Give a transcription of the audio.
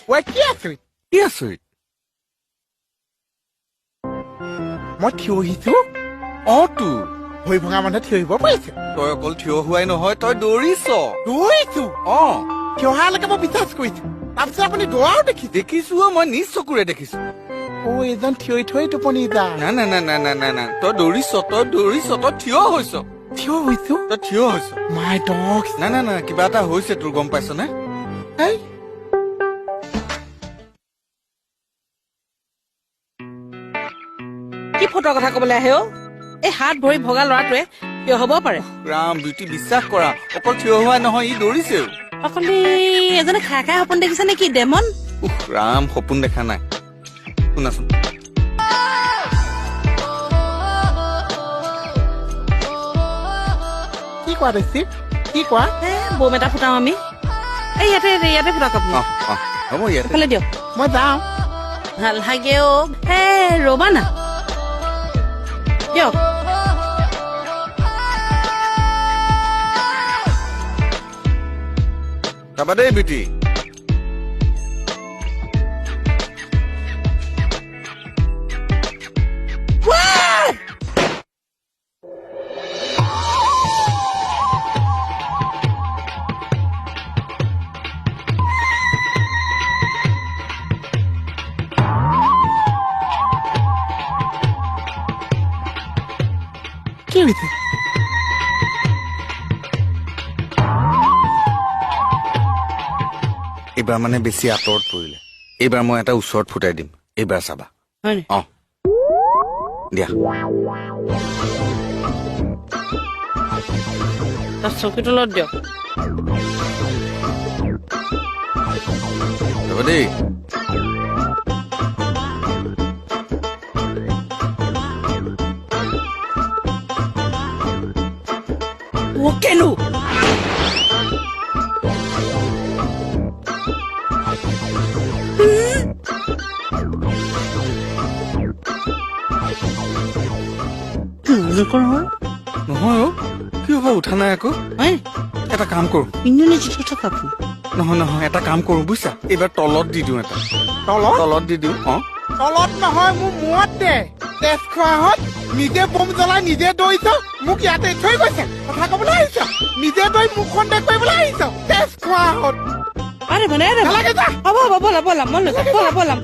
ঐ কি আচৰিত কি আচৰিত মই থিয় হৈছো তো ভৰি ভঙা মানুহে থিয় আহিব পাৰিছে তই অকল থিয় হোৱাই নহয় তই দৌৰিছ দৌৰিছো অ থিয় হোৱালৈকে মই বিশ্বাস কৰিছো তাৰপিছত আপুনি দৌৰাও দেখিছে দেখিছো মই নিজ চকুৰে দেখিছো এজন থিয় থৈ টোপনি যায় না তই দৌৰিছ তই থিয় হৈছ থিয় হৈছো তই থিয় হৈছ মাই ডগ না কিবা এটা হৈছে তোৰ গম পাইছ নে কি ফটোৰ কথা কবলৈ আহে এই হাত ভৰি ভগা ল'ৰাটোৱে কিয় হ'ব পাৰে ৰাম বিউটি বিশ্বাস কৰা অকল থিয় হোৱাই নহয় ই দৌৰিছেও অকলি এজনে খাই খাই সপোন দেখিছে নেকি ডেমন ৰাম সপোন দেখা নাই শুনাচোন কি কোৱা দেখি কি কোৱা বম এটা ফুটাও আমি এই ইয়াতে ফুটাওক আপুনি হ'ব ইয়াতে ফালে দিয়ক মই যাওঁ ভাল লাগে ৰবা না দিয়ক যাবা দেই বিউটি কি হৈছে এইবাৰ মানে বেছি আঁতৰত পৰিলে এইবাৰ মই এটা ওচৰত ফুটাই দিম এইবাৰ চাবা হয় অ দিয়া চকী তলত দিয়ক যাবা দেই কেনো নহয় কি হ'ব উঠা নাই আকৌ এটা কাম কৰো নহয় এটা কাম কৰো বুজিছা এইবাৰ তলত দি দিওঁ এটা তলত দি দিওঁ তলত নহয় মোৰ মূৰত দে তেজ খোৱা হত নিজে বম জ্বলাই নিজে দৌৰিছ মোক ইয়াতে থৈ গৈছে কথা কবলৈ আহিছ নিজে দৌৰি মুখখন দেখ কৰিবলৈ আহিছ তেজ খোৱা হত আৰে মানে নালাগে যা হ'ব ব'লা ব'লা